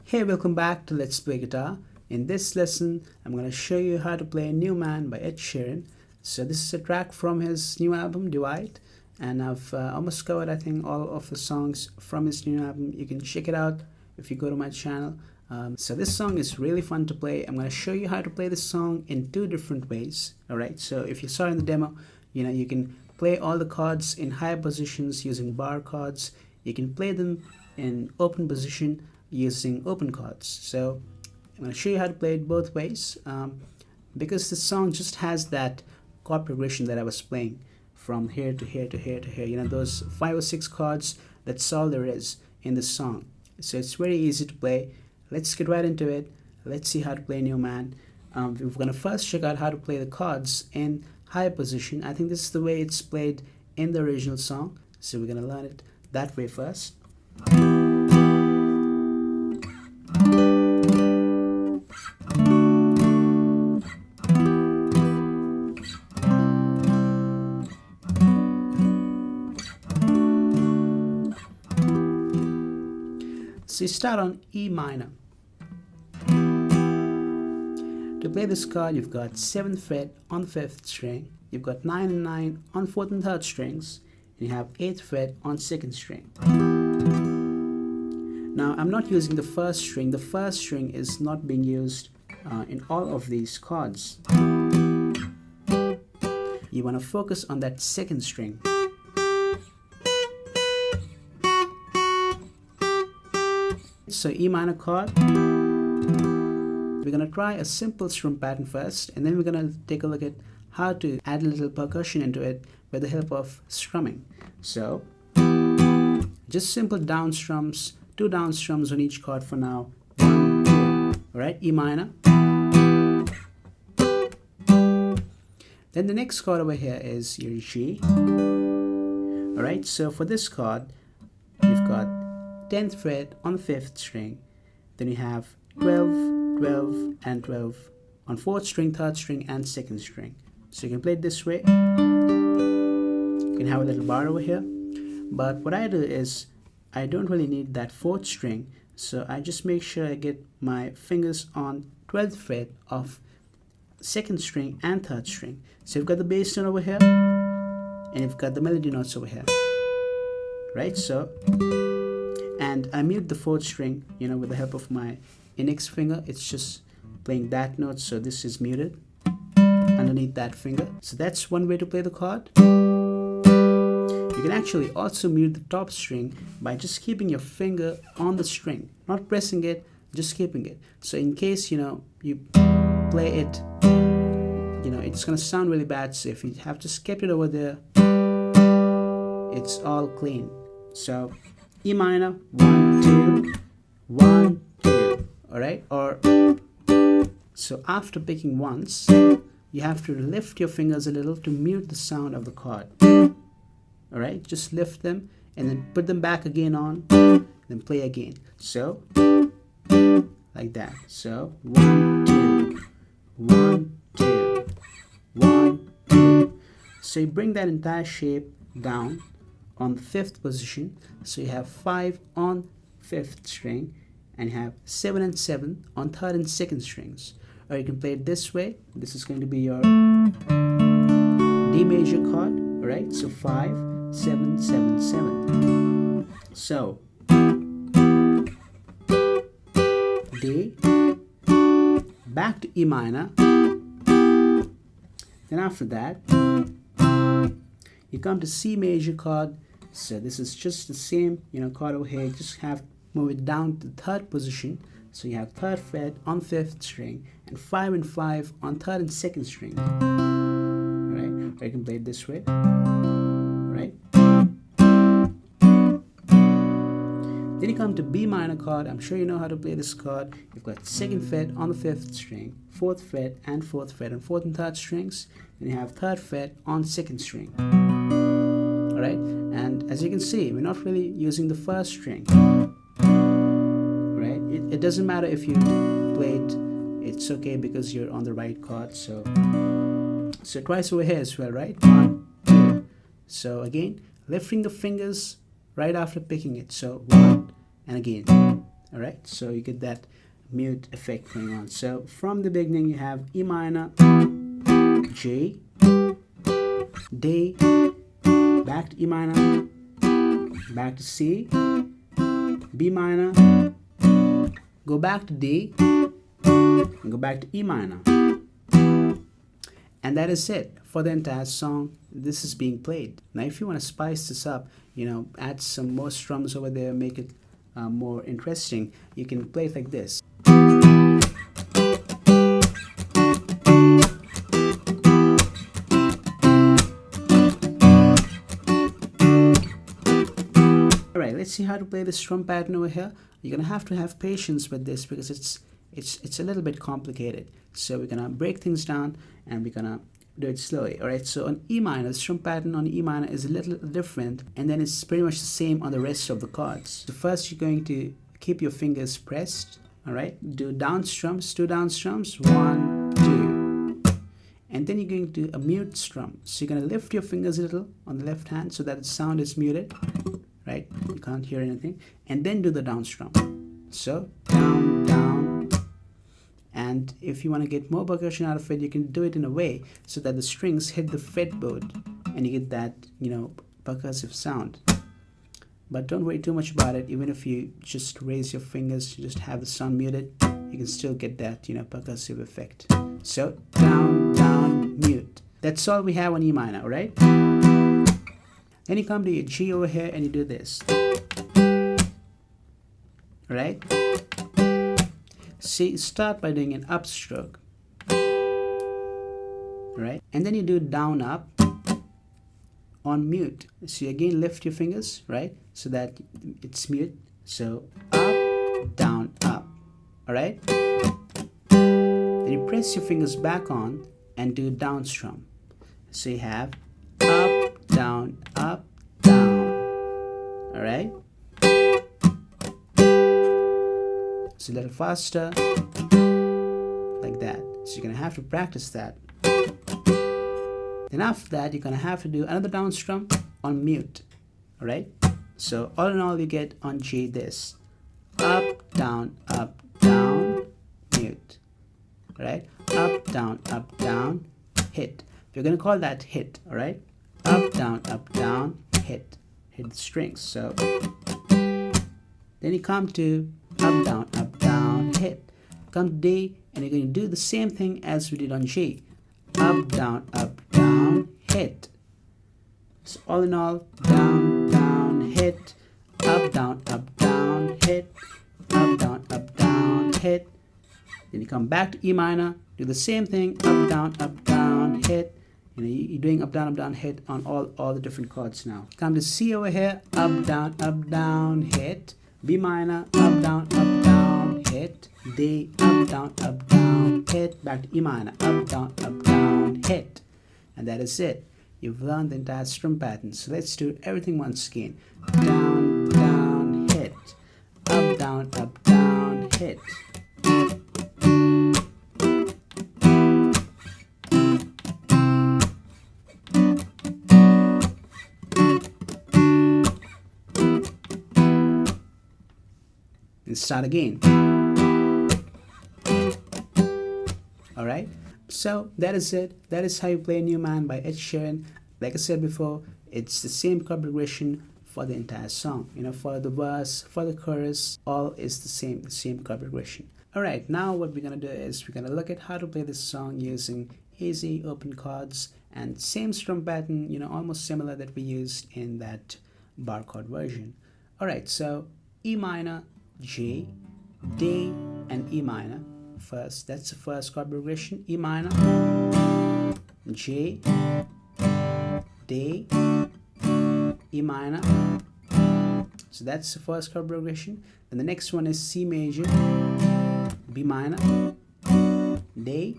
Hey, welcome back to Let's Play Guitar. In this lesson, I'm going to show you how to play New Man by Ed Sheeran. So this is a track from his new album, Divide, and I've almost covered, I think, all of the songs from his new album. You can check it out if you go to my channel. So this song is really fun to play. I'm going to show you how to play this song in two different ways. Alright, so if you saw in the demo, you can play all the chords in higher positions using bar chords. You can play them in open position using open chords. So I'm going to show you how to play it both ways, because this song just has that chord progression that I was playing from here to here to here to here. Those 5 or 6 chords, that's all there is in this song. So it's very easy to play. Let's get right into it. Let's see how to play New Man. We're going to first check out how to play the chords in higher position. I think this is the way it's played in the original song, so we're going to learn it that way first. So you start on E minor. To play this chord, you've got 7th fret on the 5th string, you've got 9 and 9 on 4th and 3rd strings, and you have 8th fret on 2nd string. Now I'm not using the 1st string. The 1st string is not being used in all of these chords. You want to focus on that 2nd string. So E minor chord, we're going to try a simple strum pattern first, and then we're going to take a look at how to add a little percussion into it with the help of strumming. So just simple down strums, 2 down strums on each chord for now. 1, 2. Alright, E minor. Then the next chord over here is your G. Alright, so for this chord, you've got 10th fret on the 5th string, then you have 12, 12, and 12 on 4th string, 3rd string, and 2nd string. So you can play it this way. You can have a little bar over here, but what I do is I don't really need that 4th string, so I just make sure I get my fingers on 12th fret of 2nd string and 3rd string. So you've got the bass tone over here, and you've got the melody notes over here, right? So, and I mute the 4th string, with the help of my index finger. It's just playing that note, so this is muted underneath that finger. So that's one way to play the chord. You can actually also mute the top string by just keeping your finger on the string, not pressing it, just keeping it. So in case you play it, it's gonna sound really bad. So if you have just kept it over there, it's all clean. So E minor, 1, 2, 1, 2. Alright, or so after picking once, you have to lift your fingers a little to mute the sound of the chord. Alright, just lift them and then put them back again on, then play again. So like that. So 1, 2, 1, 2, 1, 2. So you bring that entire shape down on the 5th position. So you have 5 on 5th string, and you have 7 and 7 on 3rd and 2nd strings. Or you can play it this way. This is going to be your D major chord. Alright, so 5, 7, 7, 7. So D, back to E minor. Then after that, you come to C major chord. So this is just the same, chord over here. You just have to move it down to the 3rd position. So you have 3rd fret on 5th string and 5 and 5 on 3rd and 2nd string. Alright, I can play it this way, right? Then you come to B minor chord. I'm sure you know how to play this chord. You've got 2nd fret on the 5th string, 4th fret and 4th fret on 4th and 3rd strings, and you have 3rd fret on 2nd string. Alright, and as you can see, we're not really using the 1st string. Right? It doesn't matter if you play it, it's okay because you're on the right chord. So twice over here as well, right? 1, 2. So again, lifting the fingers right after picking it. So 1 and again. Alright, so you get that mute effect going on. So from the beginning you have E minor, G, D, back to E minor, back to C, B minor, go back to D, and go back to E minor. And that is it for the entire song. This is being played. Now if you want to spice this up, you know, add some more strums over there, make it more interesting, you can play it like this. Alright, let's see how to play the strum pattern over here. You're gonna have to have patience with this because it's a little bit complicated. So we're gonna break things down and we're gonna do it slowly. Alright, so on E minor, the strum pattern on E minor is a little different, and then it's pretty much the same on the rest of the chords. So first you're going to keep your fingers pressed. Alright, do down strums, 2 down strums, 1, 2. And then you're going to do a mute strum. So you're going to lift your fingers a little on the left hand so that the sound is muted. Right, you can't hear anything. And then do the down strum. So down, down. And if you want to get more percussion out of it, you can do it in a way so that the strings hit the fretboard and you get that, you know, percussive sound. But don't worry too much about it. Even if you just raise your fingers, you just have the sound muted, you can still get that, you know, percussive effect. So down, down, mute. That's all we have on E minor, alright? Then you come to your G over here and you do this. Alright? See, start by doing an upstroke. Right? And then you do down up on mute. So you again lift your fingers, right? So that it's mute. So up, down, up. Alright? Then you press your fingers back on and do down strum. So you have up, down, up, down. Alright? It's a little faster, like that. So you're going to have to practice that. Then after that, you're going to have to do another down strum on mute. Alright? So all in all, you get on G this. Up, down, mute. Alright? Up, down, hit. We're going to call that hit. Alright? Up, down, hit. Hit the strings. So then you come to up, down, hit. Come to D, and you're going to do the same thing as we did on G. Up, down, hit. So all in all, down, hit. Up, down, hit. Up, down, hit. Then you come back to E minor, do the same thing. Up, down, hit. You know, you're doing up, down, hit on all the different chords now. Come to C over here. Up, down, hit. B minor, up, down, hit. D, up, down, hit. Back to E minor, up, down, hit. And that is it. You've learned the entire strum pattern. So let's do everything once again. Down, hit. Up, down, hit. And start again. Alright, so that is it. That is how you play New Man by Ed Sheeran. Like I said before, it's the same chord progression for the entire song. You know, for the verse, for the chorus, all is the same chord progression. Alright, now what we're gonna do is we're gonna look at how to play this song using easy open chords and same strum pattern, you know, almost similar that we used in that bar chord version. Alright, so E minor, G, D, and E minor. First, that's the first chord progression. E minor, G, D, E minor. So that's the first chord progression. And the next one is C major, B minor, D,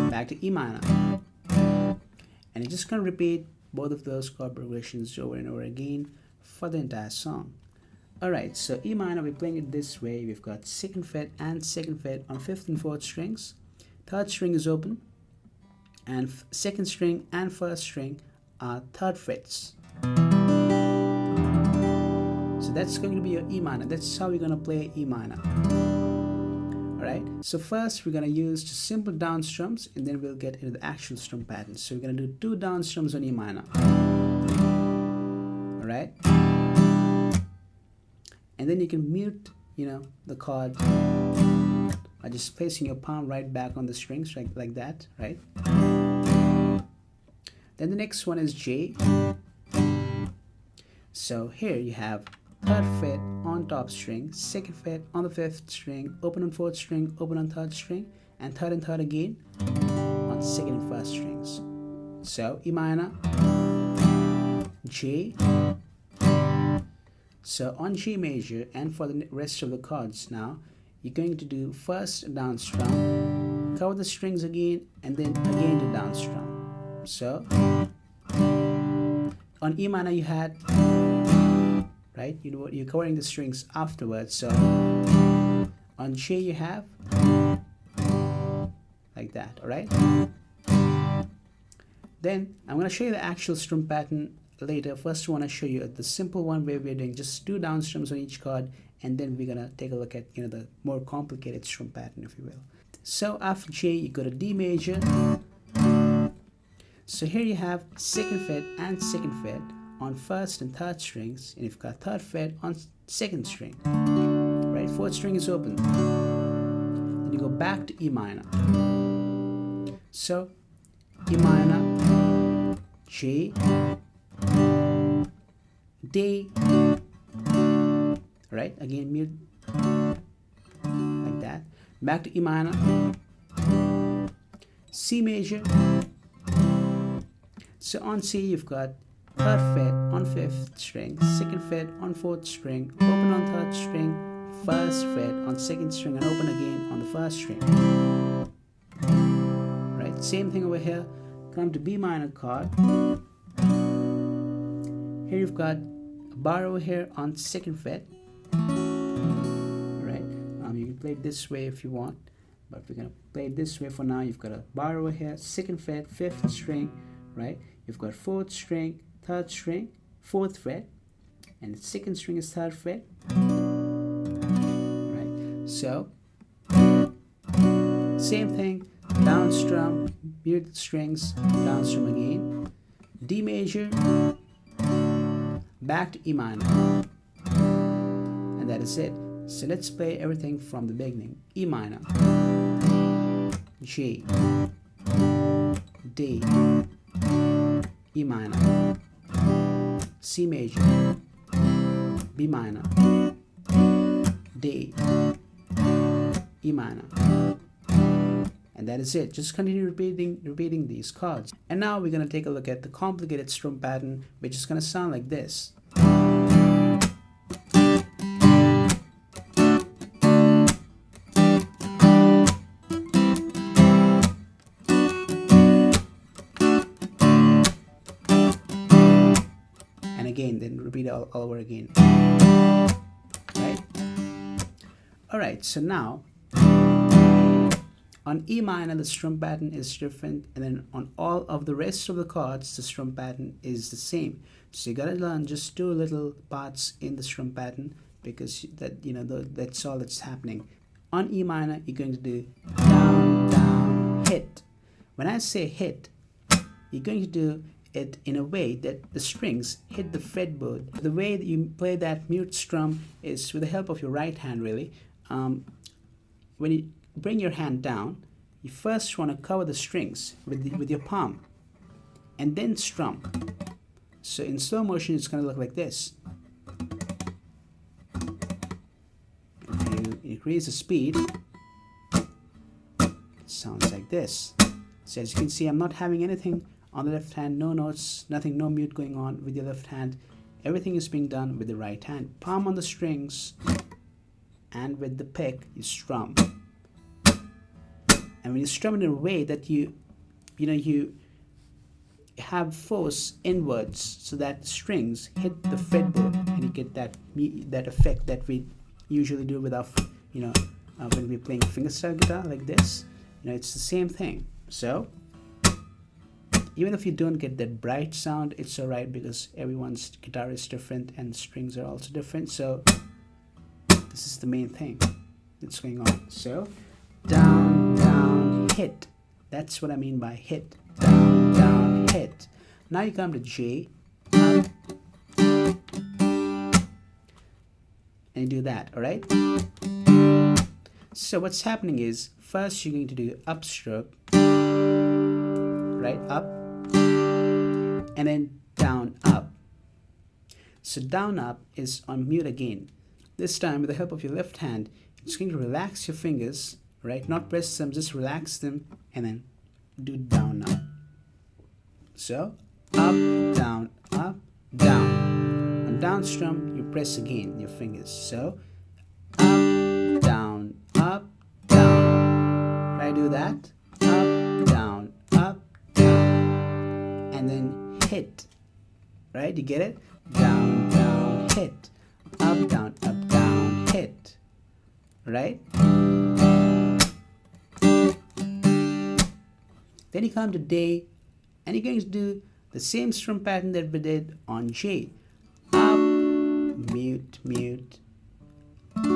back to E minor. And you're just going to repeat both of those chord progressions over and over again for the entire song. Alright, so E minor, we're playing it this way. We've got 2nd fret and 2nd fret on 5th and 4th strings. 3rd string is open, and 2nd string and 1st string are 3rd frets. So that's going to be your E minor. That's how we're going to play E minor. Alright, so first we're going to use just simple down strums, and then we'll get into the actual strum pattern. So we're going to do 2 down strums on E minor. Alright, and then you can mute, the chord by just placing your palm right back on the strings like that, right? Then the next one is J. So here you have 3rd fret on top string, 2nd fret on the 5th string, open on 4th string, open on 3rd string, and 3rd and 3rd again on 2nd and 1st strings. So E minor, J. So on G major, and for the rest of the chords now, you're going to do first down strum, cover the strings again, and then again to down strum. So on E minor you had, right, you're covering the strings afterwards. So on J you have like that. Alright, then I'm going to show you the actual strum pattern later. First I want to show you the simple one where we're doing just 2 down strums on each chord, and then we're gonna take a look at the more complicated strum pattern, if you will. So after J you go to D major. So here you have 2nd fret and 2nd fret on 1st and 3rd strings, and you've got 3rd fret on 2nd string, right? 4th string is open. Then you go back to E minor. So E minor, J, D, right? Again mute like that. Back to E minor, C major. So on C you've got 3rd fret on 5th string, 2nd fret on 4th string, open on 3rd string, 1st fret on 2nd string, and open again on the 1st string. Right? Same thing over here. Come to B minor chord. Here you've got a bar over here on 2nd fret. Right? You can play it this way if you want, but we're gonna play it this way for now. You've got a bar over here, 2nd fret, 5th string, right? You've got 4th string, 3rd string, 4th fret, and the 2nd string is 3rd fret. Right? So same thing, down strum, mute strings, down strum again, D major, back to E minor, and that is it. So let's play everything from the beginning. E minor, J, D, E minor, C major, B minor, D, E minor, and that is it. Just continue repeating these chords. And now we're going to take a look at the complicated strum pattern, which is going to sound like this. And again, then repeat all over again. Right? Alright, so now on E minor the strum pattern is different, and then on all of the rest of the chords the strum pattern is the same. So you gotta learn just 2 little parts in the strum pattern, because that's all that's happening. On E minor you're going to do down, down, hit. When I say hit, you're going to do it in a way that the strings hit the fretboard. The way that you play that mute strum is with the help of your right hand, really. When you bring your hand down, you first want to cover the strings with your palm, and then strum. So in slow motion it's going to look like this. If you increase the speed, it sounds like this. So as you can see, I'm not having anything on the left hand, no notes, nothing, no mute going on with your left hand. Everything is being done with the right hand. Palm on the strings, and with the pick you strum. And when you strum in a way that you have force inwards, so that the strings hit the fretboard, and you get that effect that we usually do with our when we're playing fingerstyle guitar like this. It's the same thing. So even if you don't get that bright sound, it's alright, because everyone's guitar is different and the strings are also different. So this is the main thing that's going on. So down, down, hit. That's what I mean by hit. Down, down, hit. Now you come to G, up, and you do that, alright? So what's happening is, first you're going to do upstroke, right, up, and then down, up. So down, up is on mute again. This time, with the help of your left hand, it's going to relax your fingers, right? Not press them, just relax them, and then do down, up. So up, down, up, down. On down strum, you press again your fingers. So up, down, up, down. Try to do that. Up, down, and then hit. Right? You get it? Down, down, hit. Up, down, hit. Right? Then you come to D, and you're going to do the same strum pattern that we did on G. Up, mute, mute,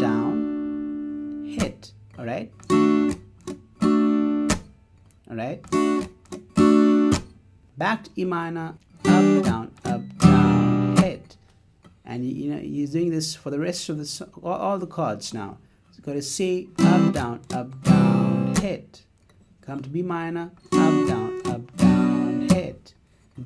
down, hit. Alright? Alright? Back to E minor, up, down, hit. And you're doing this for the rest of the all the chords now. So go to C, up, down, hit. Come to B minor, up, down, hit.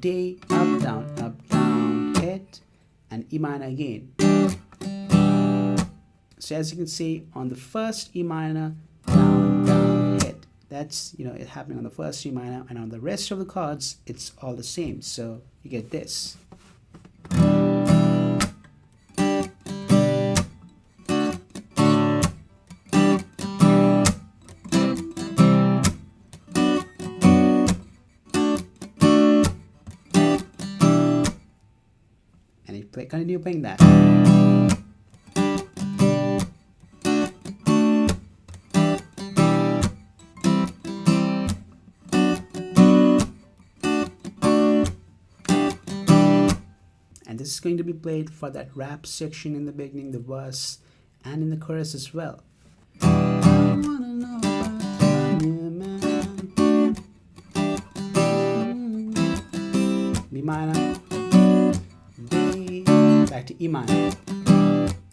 D, up, down, hit. And E minor again. So as you can see, on the first E minor, down, hit. That's, it happening on the first E minor, and on the rest of the chords, it's all the same. So you get this. And you continue playing that. And this is going to be played for that rap section in the beginning, the verse, and in the chorus as well. I wanna know about you, man. B minor, D, back to E minor.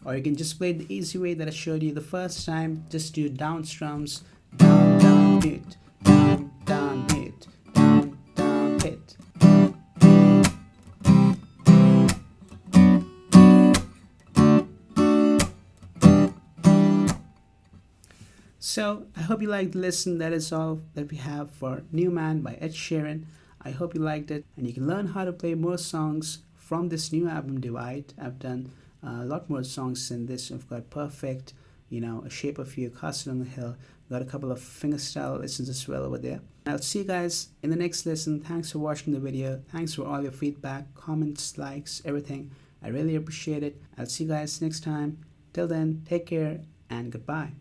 Or you can just play it the easy way that I showed you the first time. Just do down strums, down, mute, down, mute, down, hit. So I hope you liked the lesson. That is all that we have for New Man by Ed Sheeran. I hope you liked it, and you can learn how to play more songs from this new album Divide. I've done a lot more songs than this. I've got Perfect, A Shape of You, Castle on the Hill. Got a couple of fingerstyle lessons as well over there. I'll see you guys in the next lesson. Thanks for watching the video. Thanks for all your feedback, comments, likes, everything. I really appreciate it. I'll see you guys next time. Till then, take care and goodbye.